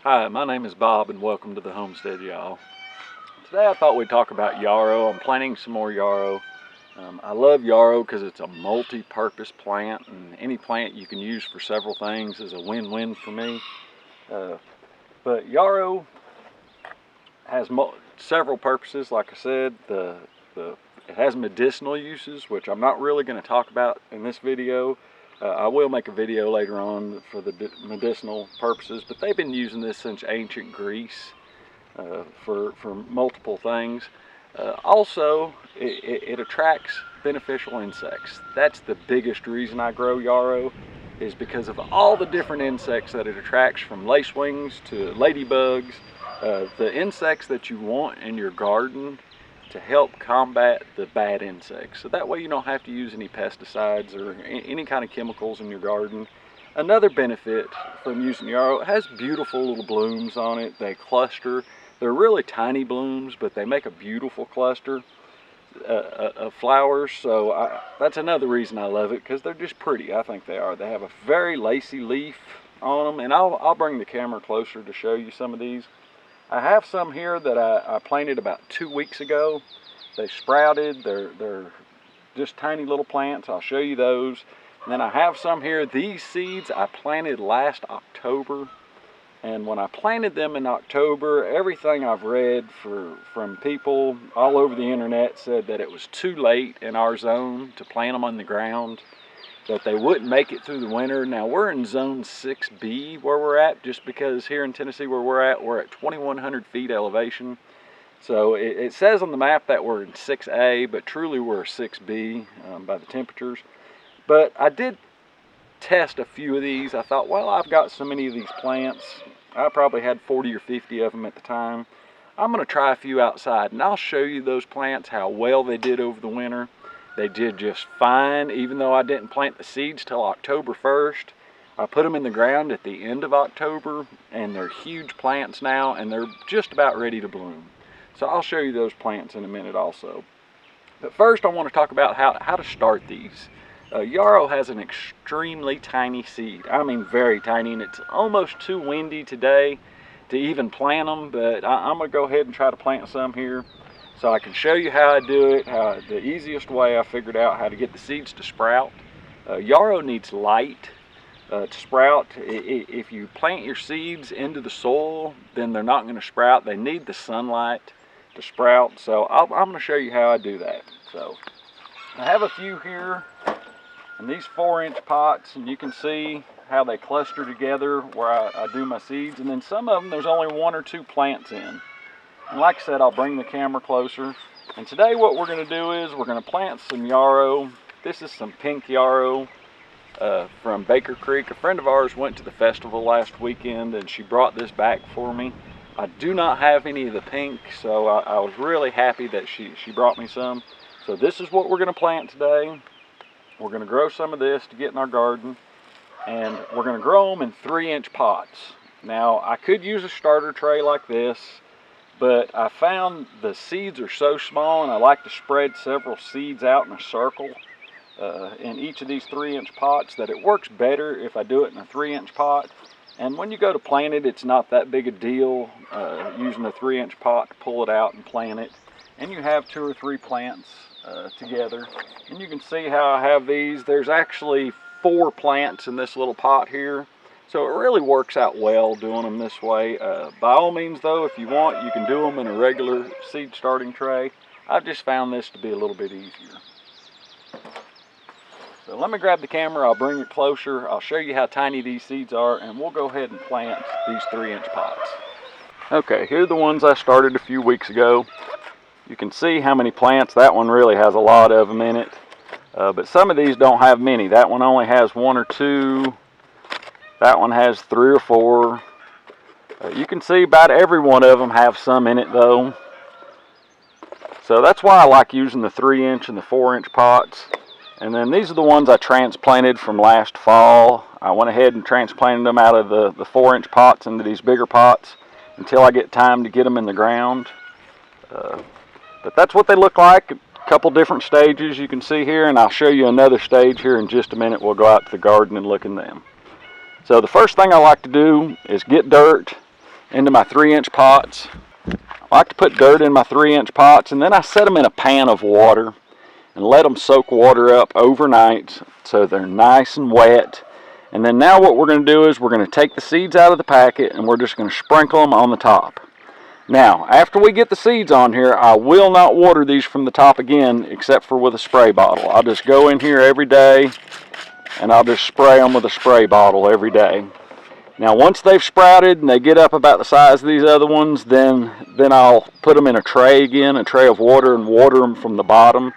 Hi, my name is Bob and welcome to the homestead, y'all. Today I thought we'd talk about yarrow. I'm planting some more yarrow. I love yarrow because it's a multi-purpose plant, and any plant you can use for several things is a win-win for me. But yarrow has several purposes. Like I said, it has medicinal uses, which I'm not really going to talk about in this video. I will make a video later on for the medicinal purposes, but they've been using this since ancient Greece for multiple things. Also, it attracts beneficial insects. That's the biggest reason I grow yarrow, is because of all the different insects that it attracts, from lacewings to ladybugs, the insects that you want in your garden to help combat the bad insects. So that way you don't have to use any pesticides or any kind of chemicals in your garden. Another benefit from using yarrow, it has beautiful little blooms on it. They cluster. They're really tiny blooms, but they make a beautiful cluster of flowers. So that's another reason I love it, because they're just pretty. I think they are. They have a very lacy leaf on them, and I'll bring the camera closer to show you some of these. I have some here that I planted about 2 weeks ago. They sprouted. They're just tiny little plants. I'll show you those. And then I have some here. These seeds I planted last October. And when I planted them in October, everything I've read from people all over the internet said that it was too late in our zone to plant them on the ground, that they wouldn't make it through the winter. Now we're in zone 6B where we're at, just because here in Tennessee where we're at 2,100 feet elevation. So it says on the map that we're in 6A, but truly we're 6B by the temperatures. But I did test a few of these. I thought, well, I've got so many of these plants. I probably had 40 or 50 of them at the time. I'm going to try a few outside, and I'll show you those plants, how well they did over the winter. They did just fine, even though I didn't plant the seeds till October 1st. I put them in the ground at the end of October, and they're huge plants now, and they're just about ready to bloom. So I'll show you those plants in a minute also. But first I want to talk about how to start these. Yarrow has an extremely tiny seed. I mean very tiny, and it's almost too windy today to even plant them, but I'm going to go ahead and try to plant some here, so I can show you how I do it, the easiest way I figured out how to get the seeds to sprout. Yarrow needs light to sprout. If you plant your seeds into the soil, then they're not going to sprout. They need the sunlight to sprout. So I'm going to show you how I do that. So I have a few here in these 4-inch pots, and you can see how they cluster together where I do my seeds. And then some of them there's only 1 or 2 plants in. And like I said, I'll bring the camera closer. And today what we're going to do is we're going to plant some yarrow. This is some pink yarrow from Baker Creek. A friend of ours went to the festival last weekend, and she brought this back for me. I do not have any of the pink, so I was really happy that she brought me some. So this is what we're going to plant today. We're going to grow some of this to get in our garden, and we're going to grow them in 3-inch pots. Now I could use a starter tray like this, but I found the seeds are so small, and I like to spread several seeds out in a circle in each of these 3-inch pots, that it works better if I do it in a 3-inch pot. And when you go to plant it, it's not that big a deal using a 3-inch pot to pull it out and plant it. And you have 2 or 3 plants together. And you can see how I have these. There's actually 4 plants in this little pot here. So it really works out well doing them this way. By all means though, if you want, you can do them in a regular seed starting tray. I've just found this to be a little bit easier. So let me grab the camera, I'll bring it closer, I'll show you how tiny these seeds are, and we'll go ahead and plant these 3-inch pots. Okay, here are the ones I started a few weeks ago. You can see how many plants. That one really has a lot of them in it. But some of these don't have many. That one only has 1 or 2. That one has 3 or 4. You can see about every one of them have some in it though. So that's why I like using the 3-inch and the 4-inch pots. And then these are the ones I transplanted from last fall. I went ahead and transplanted them out of the 4-inch pots into these bigger pots until I get time to get them in the ground. But that's what they look like. A couple different stages you can see here, and I'll show you another stage here in just a minute. We'll go out to the garden and look in them. So the first thing I like to do is get dirt into my 3-inch pots. I like to put dirt in my 3-inch pots, and then I set them in a pan of water and let them soak water up overnight so they're nice and wet. And then now what we're going to do is we're going to take the seeds out of the packet and we're just going to sprinkle them on the top. Now, after we get the seeds on here, I will not water these from the top again except for with a spray bottle. I'll just go in here every day and I'll just spray them with a spray bottle every day. Now, once they've sprouted and they get up about the size of these other ones, then I'll put them in a tray again, a tray of water, and water them from the bottom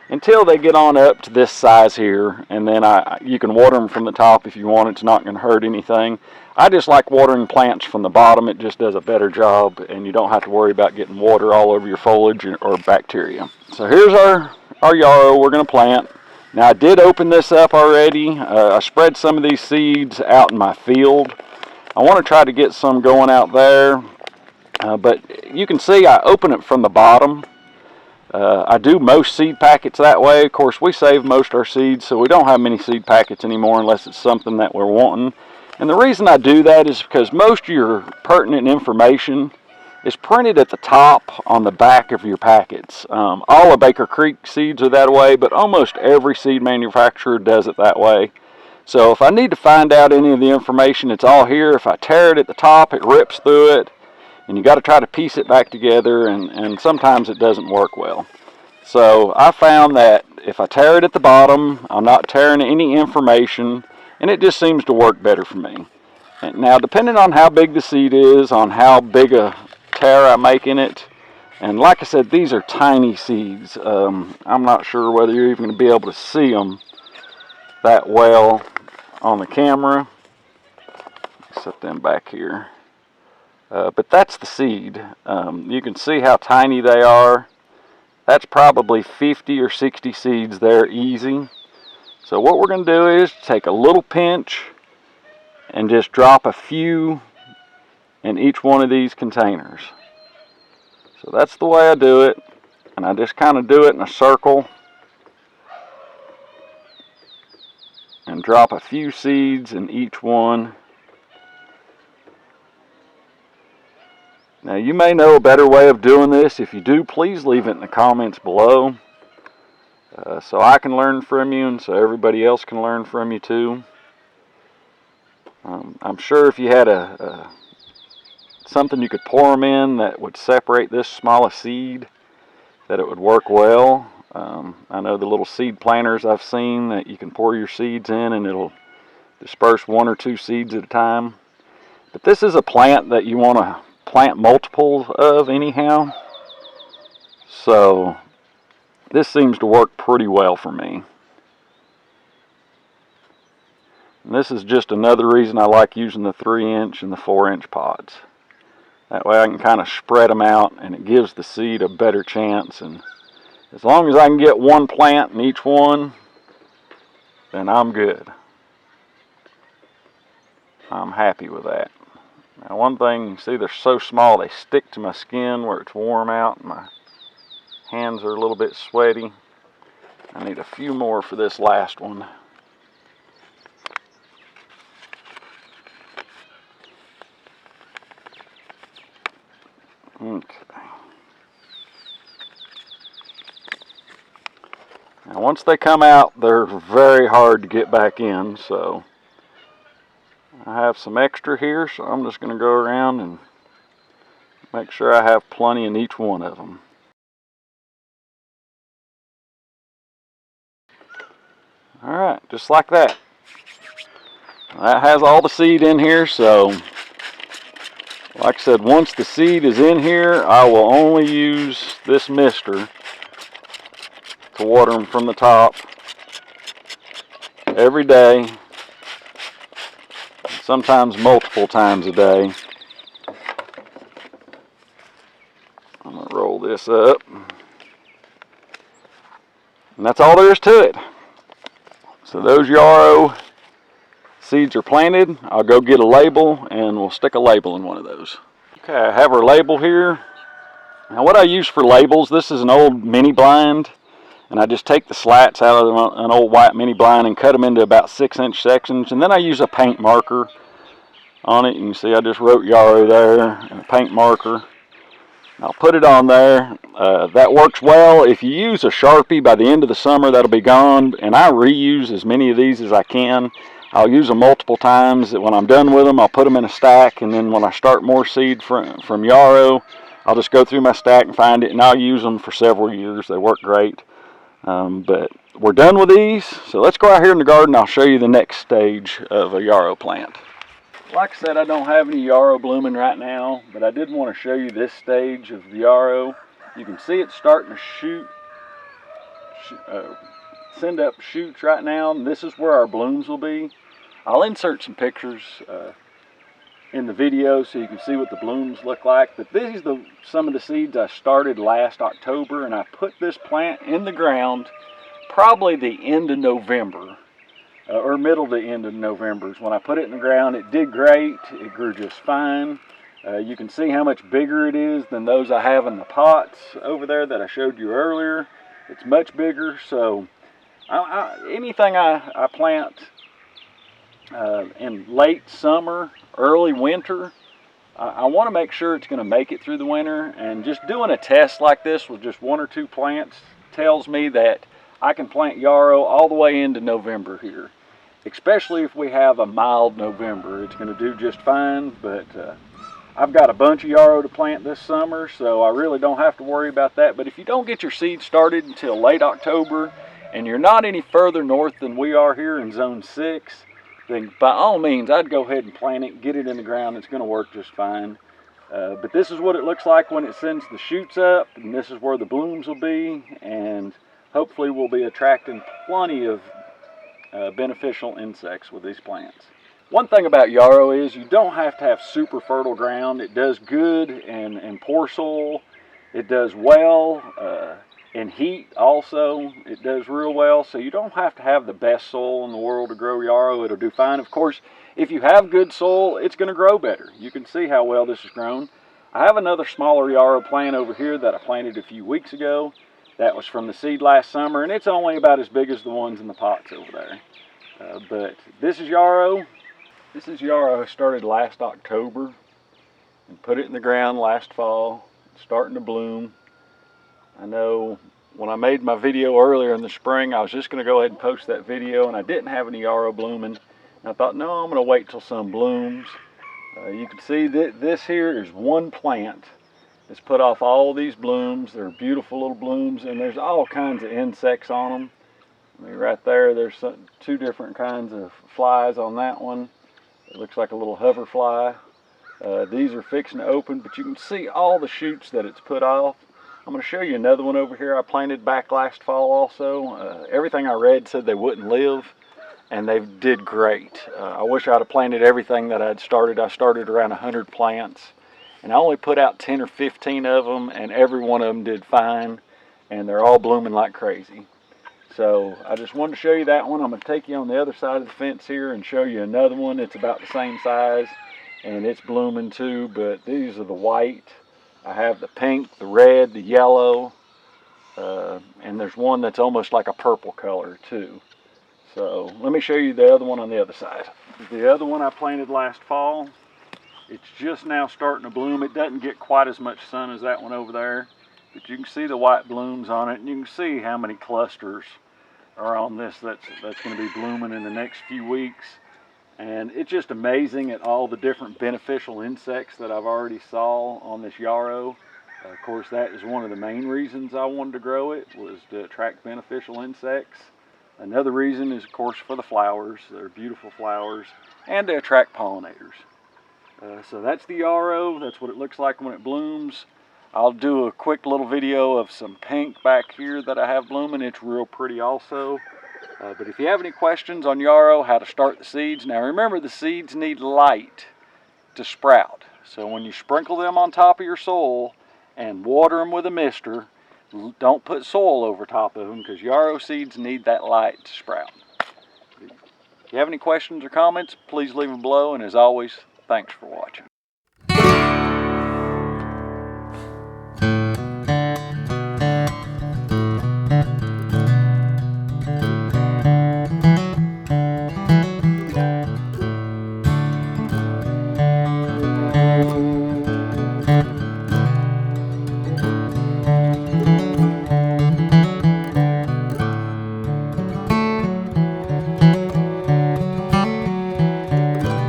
until they get on up to this size here. And then you can water them from the top if you want. It's not going to hurt anything. I just like watering plants from the bottom. It just does a better job, and you don't have to worry about getting water all over your foliage or bacteria. So here's our yarrow we're going to plant. Now, I did open this up already. I spread some of these seeds out in my field. I want to try to get some going out there, but you can see I open it from the bottom. I do most seed packets that way. Of course, we save most of our seeds, so we don't have many seed packets anymore unless it's something that we're wanting. And the reason I do that is because most of your pertinent information is printed at the top on the back of your packets. All of Baker Creek seeds are that way, but almost every seed manufacturer does it that way. So if I need to find out any of the information, it's all here. If I tear it at the top, it rips through it, and you got to try to piece it back together, and sometimes it doesn't work well. So I found that if I tear it at the bottom, I'm not tearing any information, and it just seems to work better for me. And now, depending on how big the seed is, on how big a tear I make in it, and like I said, these are tiny seeds. I'm not sure whether you're even going to be able to see them that well on the camera. Set them back here. But that's the seed. You can see how tiny they are. That's probably 50 or 60 seeds there, easy. So what we're going to do is take a little pinch and just drop a few in each one of these containers. So that's the way I do it, and I just kind of do it in a circle and drop a few seeds in each one. Now, you may know a better way of doing this. If you do, please leave it in the comments below so I can learn from you and so everybody else can learn from you too. I'm sure if you had something you could pour them in that would separate this small a seed, that it would work well. I know the little seed planters I've seen that you can pour your seeds in and it'll disperse 1 or 2 seeds at a time. But this is a plant that you want to plant multiples of anyhow. So this seems to work pretty well for me. And this is just another reason I like using the 3-inch and the 4-inch pots. That way I can kind of spread them out and it gives the seed a better chance. And as long as I can get one plant in each one, then I'm good. I'm happy with that. Now, one thing, you see they're so small they stick to my skin where it's warm out and my hands are a little bit sweaty. I need a few more for this last one. Okay. Now once they come out, they're very hard to get back in, so I have some extra here, so I'm just going to go around and make sure I have plenty in each one of them. Alright, just like that. That has all the seed in here, so like I said, once the seed is in here, I will only use this mister to water them from the top every day, sometimes multiple times a day. I'm going to roll this up. And that's all there is to it. So those yarrow seeds are planted. I'll go get a label and we'll stick a label in one of those. Okay, I have our label here. Now what I use for labels, this is an old mini blind, and I just take the slats out of an old white mini blind and cut them into about 6-inch sections, and then I use a paint marker on it. You can see I just wrote Yarrow there in a paint marker. I'll put it on there. That works well. If you use a Sharpie, by the end of the summer that'll be gone, and I reuse as many of these as I can. I'll use them multiple times. When I'm done with them, I'll put them in a stack, and then when I start more seed from Yarrow, I'll just go through my stack and find it, and I'll use them for several years. They work great. But we're done with these, so let's go out here in the garden. I'll show you the next stage of a Yarrow plant. Like I said, I don't have any Yarrow blooming right now, but I did want to show you this stage of the Yarrow. You can see it's starting to send up shoots right now, and this is where our blooms will be. I'll insert some pictures in the video so you can see what the blooms look like. But these are some of the seeds I started last October, and I put this plant in the ground probably the end of November. Or middle to end of November is when I put it in the ground. It did great. It grew just fine. You can see how much bigger it is than those I have in the pots over there that I showed you earlier. It's much bigger. So anything I plant in late summer, early winter, I want to make sure it's going to make it through the winter. And just doing a test like this with just 1 or 2 plants tells me that I can plant Yarrow all the way into November here. Especially if we have a mild November, it's going to do just fine. But I've got a bunch of Yarrow to plant this summer, so I really don't have to worry about that. But if you don't get your seeds started until late October, and you're not any further north than we are here in Zone 6, then by all means, I'd go ahead and plant it, get it in the ground. It's going to work just fine. But this is what it looks like when it sends the shoots up, and this is where the blooms will be, and hopefully we'll be attracting plenty of beneficial insects with these plants. One thing about Yarrow is you don't have to have super fertile ground. It does good in poor soil. It does well in heat also. It does real well. So you don't have to have the best soil in the world to grow Yarrow. It'll do fine. Of course, if you have good soil, it's going to grow better. You can see how well this has grown. I have another smaller Yarrow plant over here that I planted a few weeks ago. That was from the seed last summer, and it's only about as big as the ones in the pots over there. But this is Yarrow. This is Yarrow I started last October and put it in the ground last fall. It's starting to bloom. I know when I made my video earlier in the spring, I was just going to go ahead and post that video, and I didn't have any Yarrow blooming. And I thought, no, I'm going to wait till some blooms. You can see that this here is one plant. It's put off all these blooms. They're beautiful little blooms, and there's all kinds of insects on them. I mean, right there, there's 2 different kinds of flies on that one. It looks like a little hover fly. These are fixing to open, but you can see all the shoots that it's put off. I'm going to show you another one over here I planted back last fall also. Everything I read said they wouldn't live, and they did great. I wish I'd have planted everything that I'd started. I started around 100 plants. And I only put out 10 or 15 of them, and every one of them did fine, and they're all blooming like crazy. So I just wanted to show you that one. I'm going to take you on the other side of the fence here and show you another one. It's about the same size, and it's blooming too, but these are the white. I have the pink, the red, the yellow, and there's one that's almost like a purple color too. So let me show you the other one on the other side. The other one I planted last fall. It's just now starting to bloom. It doesn't get quite as much sun as that one over there, but you can see the white blooms on it, and you can see how many clusters are on this that's going to be blooming in the next few weeks. And it's just amazing at all the different beneficial insects that I've already saw on this Yarrow. Of course, that is one of the main reasons I wanted to grow it, was to attract beneficial insects. Another reason is, of course, for the flowers. They're beautiful flowers, and to attract pollinators. So that's the Yarrow. That's what it looks like when it blooms. I'll do a quick little video of some pink back here that I have blooming. It's real pretty also. But if you have any questions on Yarrow, how to start the seeds. Now remember, the seeds need light to sprout. So when you sprinkle them on top of your soil and water them with a mister, don't put soil over top of them, because Yarrow seeds need that light to sprout. If you have any questions or comments, please leave them below. And as always, thanks for watching.